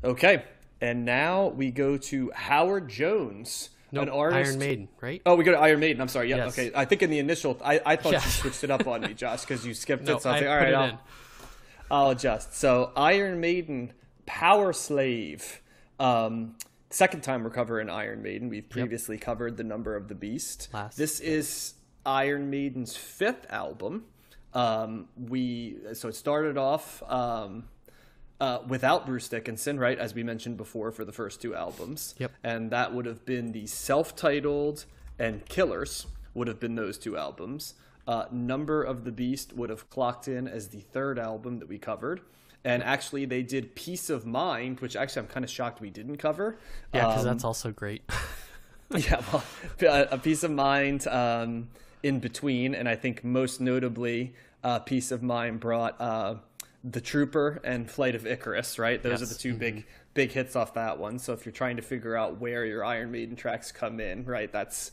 Okay, and now we go to Howard Jones, an Nope, artist. Iron Maiden, right? Oh, we go to Iron Maiden. I'm sorry. Yep. Yes. Okay. I think in the initial, I thought you Yes. switched it up on me, Josh, because you skipped No, it. So I was I like, all put right, it in. I'll adjust. So Iron Maiden, Power Slave. Second time we're covering Iron Maiden. We've previously covered The Number of the Beast. This is Iron Maiden's fifth album. So it started off without Bruce Dickinson, right, as we mentioned before, for the first two albums. Yep. And that would have been the self-titled and Killers would have been those two albums. Number of the Beast would have clocked in as the third album that we covered. And actually, they did Peace of Mind, which actually I'm kind of shocked we didn't cover. Yeah, because that's also great. Yeah, well, A Peace of Mind in between. And I think most notably, Peace of Mind brought The Trooper and Flight of Icarus, right? Those are the two big hits off that one. So if you're trying to figure out where your Iron Maiden tracks come in, right, that's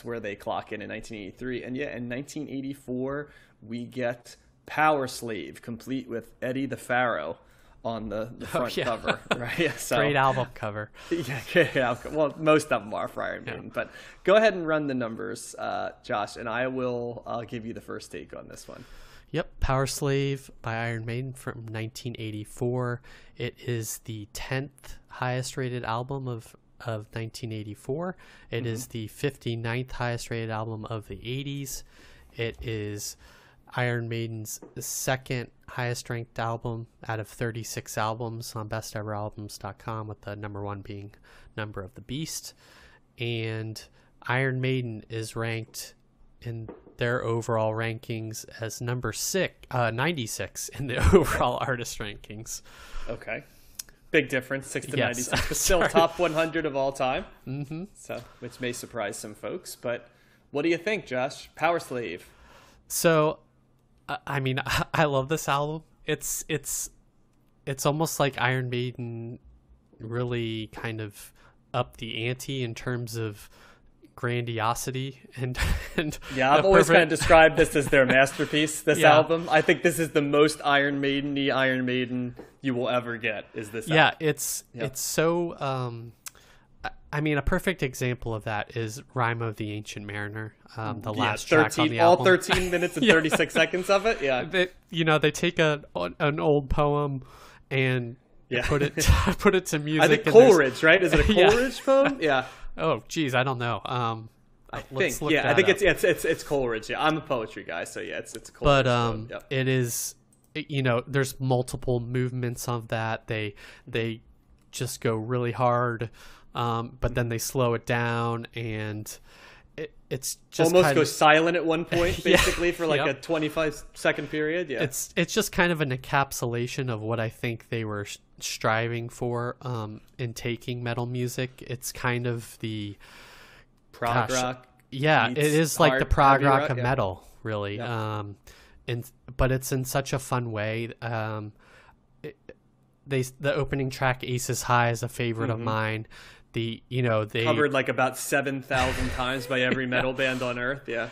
where they clock in 1983. And yeah, in 1984, we get Power Slave, complete with Eddie the Pharaoh on the front cover, right? So, Great album cover. Yeah, great album. Well, most of them are for Iron Maiden, but go ahead and run the numbers, Josh, and I'll give you the first take on this one. Yep, Power Slave by Iron Maiden from 1984. It is the 10th highest rated album of 1984. It is the 59th highest rated album of the 80s. It is Iron Maiden's second highest ranked album out of 36 albums on besteveralbums.com, with the number one being Number of the Beast. And Iron Maiden is ranked in their overall rankings as number 96 in the overall artist rankings. Okay. Big difference, 6 to Yes. 96, but still top 100 of all time. Mm-hmm. So, which may surprise some folks. But what do you think, Josh? Power Slave. So, I mean, I love this album. It's almost like Iron Maiden really kind of upped the ante in terms of grandiosity and yeah, I've always kind of described this as their masterpiece, this album. I think this is the most Iron Maiden-y Iron Maiden you will ever get, is this album. It's so I mean, a perfect example of that is Rhyme of the Ancient Mariner, the last track on the album. All 13 minutes and 36 seconds of it. Yeah, they take an old poem and put it to music. I think Coleridge, right? Is it a Coleridge poem? Yeah. Oh, geez, I don't know. I think it's Coleridge. Yeah, I'm a poetry guy, so yeah, it's a Coleridge. But it is, there's multiple movements of that. They just go really hard, but then they slow it down, and it's just almost goes silent at one point, basically for like a 25-second period. Yeah, it's just kind of an encapsulation of what I think they were striving for in taking metal music. It's kind of the prog rock. Yeah, it is like the prog rock of metal, really. But it's in such a fun way. The opening track, Aces High, is a favorite of mine. They covered like about 7,000 times by every metal band on earth. Yeah,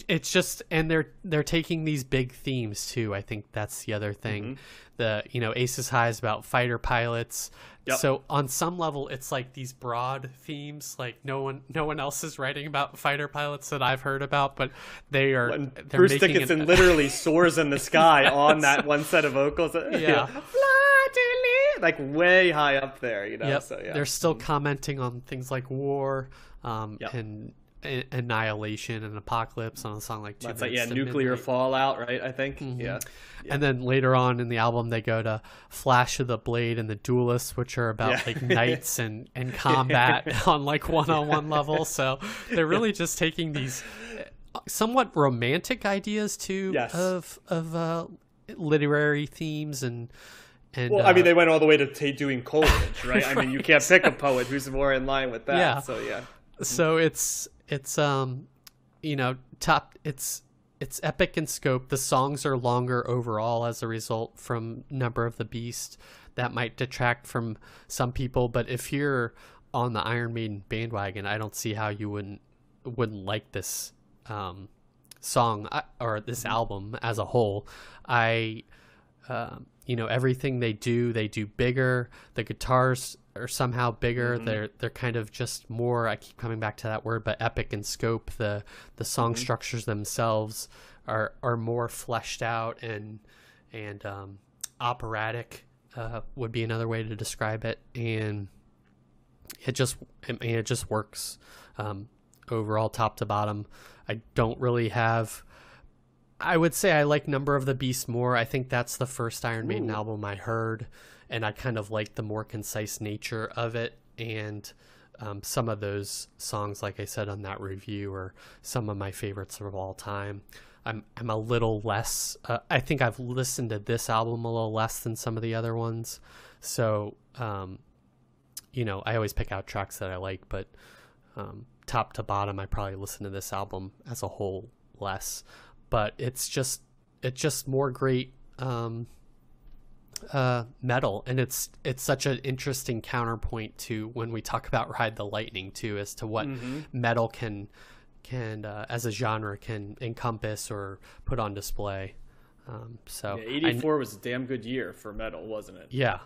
it's just, and they're taking these big themes too. I think that's the other thing. The Aces High is about fighter pilots. So on some level, it's like these broad themes. Like no one else is writing about fighter pilots that I've heard about, but they're Bruce Dickinson literally soars in the sky on that one set of vocals. Like way high up there, So, they're still commenting on things like war, and annihilation and apocalypse on a song like nuclear fallout, right? I think. And then later on in the album, they go to Flash of the Blade and the Duelists, which are about like knights and combat on like one-on-one level. So they're really just taking these somewhat romantic ideas too of literary themes and. Well, I mean, they went all the way to doing Coleridge, right? I mean, you can't pick a poet who's more in line with that. Yeah. So yeah. So it's it's epic in scope. The songs are longer overall as a result from Number of the Beast. That might detract from some people, but if you're on the Iron Maiden bandwagon, I don't see how you wouldn't like this song or this album as a whole. you know, everything they do bigger. The guitars are somehow bigger. They're kind of just more, I keep coming back to that word, but epic in scope. The song structures themselves are more fleshed out and operatic would be another way to describe it. And it just works overall, top to bottom. I don't really have, I would say I like Number of the Beast more. I think that's the first Iron Maiden album I heard, and I kind of like the more concise nature of it. And some of those songs, like I said on that review, are some of my favorites of all time. I'm a little less, I think I've listened to this album a little less than some of the other ones. So, you know, I always pick out tracks that I like, but top to bottom, I probably listen to this album as a whole less. But it's just more great metal, and it's such an interesting counterpoint to when we talk about Ride the Lightning too, as to what metal can as a genre can encompass or put on display. So yeah, 84 was a damn good year for metal, wasn't it? Yeah.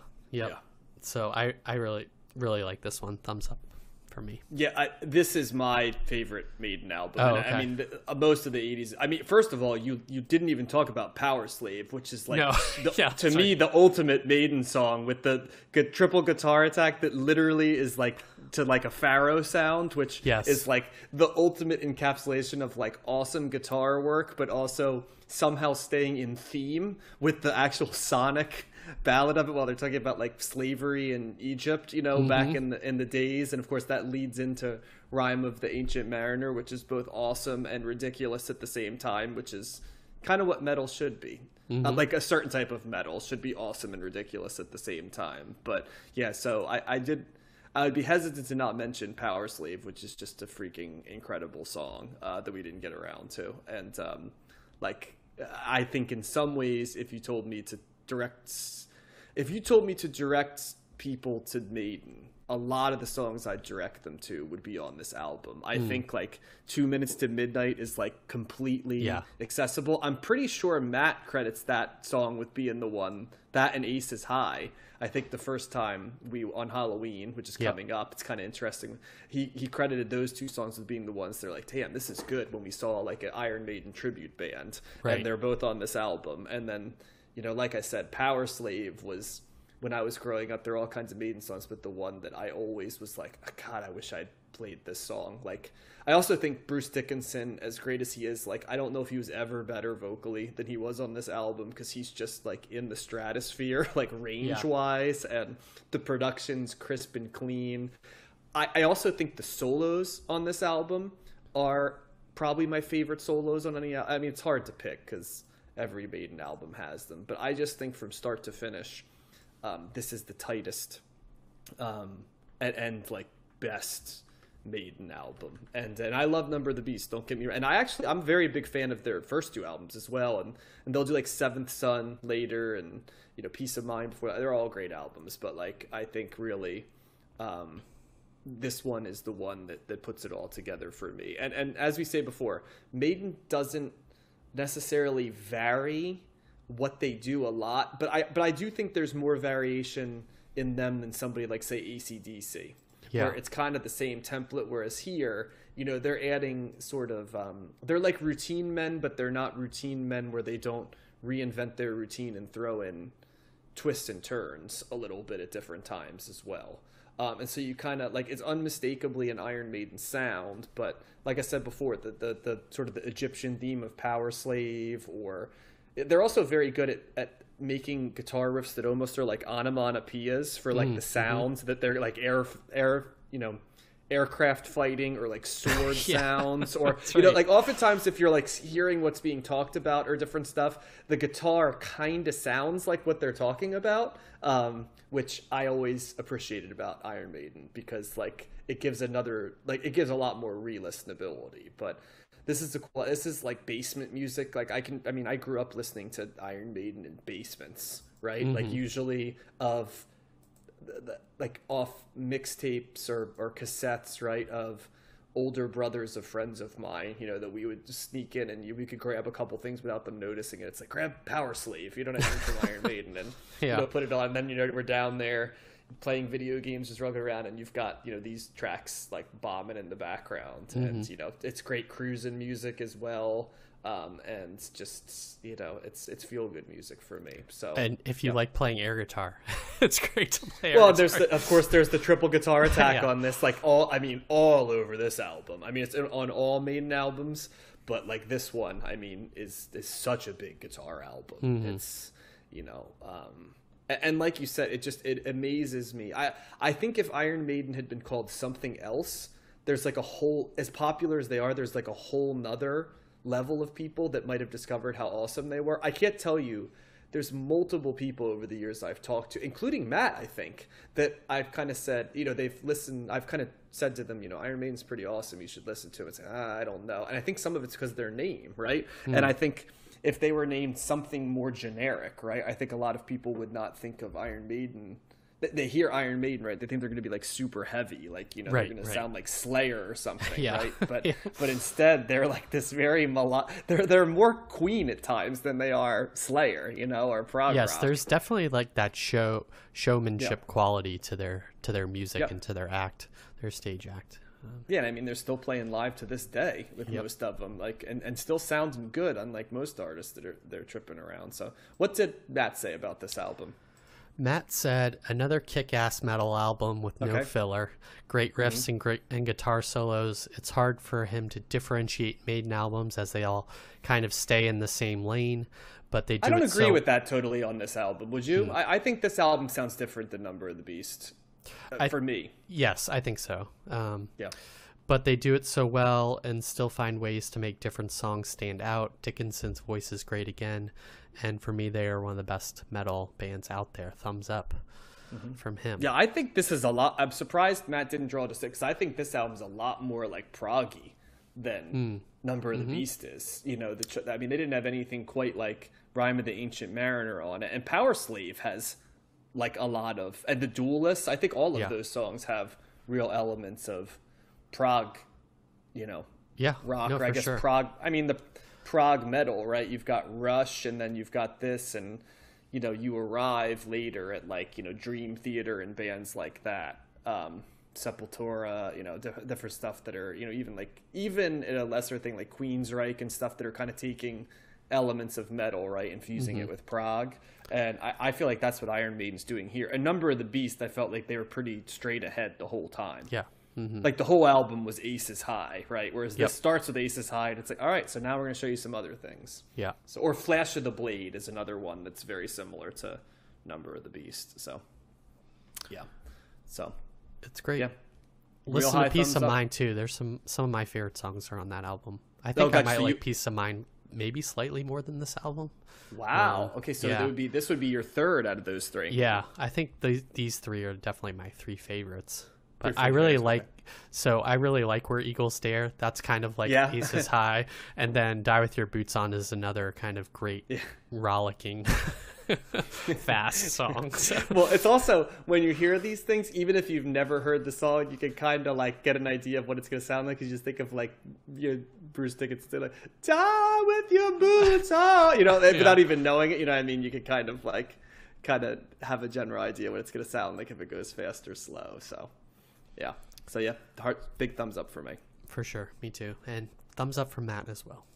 So I really like this one. Thumbs up for me. Yeah, this is my favorite Maiden album. Oh, okay. okay. I mean, most of the 80s. I mean, first of all, you didn't even talk about Power Slave, which is like, to me, the ultimate Maiden song with the triple guitar attack that literally is like to like a Pharaoh sound, which is like the ultimate encapsulation of like awesome guitar work, but also somehow staying in theme with the actual sonic ballad of it while they're talking about like slavery in Egypt, you know, back in the days. And of course that leads into Rhyme of the Ancient Mariner, which is both awesome and ridiculous at the same time, which is kind of what metal should be. Like a certain type of metal should be awesome and ridiculous at the same time. But yeah, so I would be hesitant to not mention Power Slave, which is just a freaking incredible song that we didn't get around to. And like, I think in some ways, if you told me to direct people to Maiden, a lot of the songs I'd direct them to would be on this album. I think like 2 Minutes to Midnight is like completely accessible. I'm pretty sure Matt credits that song with being the one, that and Ace is High. I think the first time we on Halloween, which is coming up, it's kind of interesting. He credited those two songs as being the ones they're like, damn, this is good, when we saw like an Iron Maiden tribute band, and they're both on this album. And then, you know, like I said, Power Slave was, when I was growing up, there are all kinds of Maiden songs, but the one that I always was like, oh, God, I wish I'd played this song. Like, I also think Bruce Dickinson, as great as he is, like, I don't know if he was ever better vocally than he was on this album, because he's just like in the stratosphere, like range wise, and the production's crisp and clean. I also think the solos on this album are probably my favorite solos on any. I mean, it's hard to pick because every Maiden album has them, but I just think from start to finish, this is the tightest and like best Maiden album. And I love Number of the Beast, don't get me wrong. And I'm a very big fan of their first two albums as well, and they'll do like Seventh Son later, and you know, Peace of Mind before. They're all great albums, but like I think really this one is the one that puts it all together for me. And as we say before, Maiden doesn't necessarily vary what they do a lot, but I do think there's more variation in them than somebody like, say, AC/DC, where it's kind of the same template, whereas here, you know, they're adding sort of they're like routine men, but they're not routine men where they don't reinvent their routine and throw in twists and turns a little bit at different times as well. And so you kind of like, it's unmistakably an Iron Maiden sound, but like I said before, the sort of the Egyptian theme of Power Slave, or they're also very good at making guitar riffs that almost are like onomatopoeias for like the sounds that they're like aircraft fighting, or like sword sounds, or you know, like oftentimes if you're like hearing what's being talked about or different stuff, the guitar kind of sounds like what they're talking about, which I always appreciated about Iron Maiden, because like it gives a lot more re-listenability. But this is like basement music. Like I grew up listening to Iron Maiden in basements, right? Like usually of like off mixtapes or cassettes, right, of older brothers of friends of mine, you know, that we would just sneak in and we could grab a couple things without them noticing it. It's like, grab Power Slave, you don't have from Iron Maiden, and you know, put it on. And then, you know, we're down there playing video games, just rubbing around, and you've got, you know, these tracks like bombing in the background, and you know, it's great cruising music as well. And just, you know, it's feel good music for me. So, and if you like playing air guitar, it's great to play air well, guitar. Of course there's the triple guitar attack on this, like all over this album. I mean, it's on all Maiden albums, but like this one, I mean, is such a big guitar album. It's, you know, and like you said, it amazes me. I think if Iron Maiden had been called something else, there's like a whole, as popular as they are, there's like a whole nother level of people that might have discovered how awesome they were. I can't tell you, there's multiple people over the years I've talked to, including Matt, I think, that I've kind of said, you know, they've listened, I've kind of said to them, you know, Iron Maiden's pretty awesome, you should listen to it. It's like, I don't know. And I think some of it's because of their name, right? And I think if they were named something more generic, right, I think a lot of people would not think of Iron Maiden. They hear Iron Maiden, right? They think they're going to be like super heavy, like, you know, they're going to sound like Slayer or something, right? But instead, they're like this very they're more Queen at times than they are Slayer, you know, or prog rock. There's definitely like that showmanship quality to their music and to their act, their stage act. Yeah, and I mean, they're still playing live to this day with most of them, like, and still sounding good, unlike most artists that they're tripping around. So, what did Matt say about this album? Matt said, another kick-ass metal album with no filler, great riffs and guitar solos. It's hard for him to differentiate Maiden albums as they all kind of stay in the same lane, but they do. I don't agree with that totally on this album. Would you? I think this album sounds different than Number of the Beast for me. Yes, I think so. But they do it so well and still find ways to make different songs stand out. Dickinson's voice is great again. And for me, they are one of the best metal bands out there. Thumbs up from him. Yeah, I think this is a lot. I'm surprised Matt didn't draw to 6, because I think this album's a lot more like proggy than Number of the Beast is. You know, I mean, they didn't have anything quite like Rime of the Ancient Mariner on it. And Power Slave has like a lot of, and The Duelists, I think all of those songs have real elements of prog, you know, rock, or I guess prog. I mean, the prog metal, right? You've got Rush, and then you've got this, and, you know, you arrive later at, like, you know, Dream Theater and bands like that, Sepultura, you know, different stuff that are, you know, even in a lesser thing like Queensryche and stuff that are kind of taking elements of metal, right, infusing it with prog. And I feel like that's what Iron Maiden's doing here. A Number of the Beast, I felt like they were pretty straight ahead the whole time. Like the whole album was Aces High, right? Whereas this starts with Aces High, and it's like, all right, so now we're going to show you some other things. So, or Flash of the Blade is another one that's very similar to Number of the Beast. So, so it's great. Listen to Peace of Mind too. There's some of my favorite songs are on that album. I think I might like Peace of Mind maybe slightly more than this album. Wow. Okay, so this would be your third out of those 3. Yeah, I think these 3 are definitely my 3 favorites. But I really like Where Eagles Dare. That's kind of like Aces High. And then Die With Your Boots On is another kind of great rollicking fast song. So. Well, it's also, when you hear these things, even if you've never heard the song, you can kind of like get an idea of what it's going to sound like. You just think of like Bruce Dickinson, like, Die With Your Boots On, you know, without even knowing it, you know what I mean? You can kind of have a general idea what it's going to sound like if it goes fast or slow. So big thumbs up for me. For sure, me too. And thumbs up from Matt as well.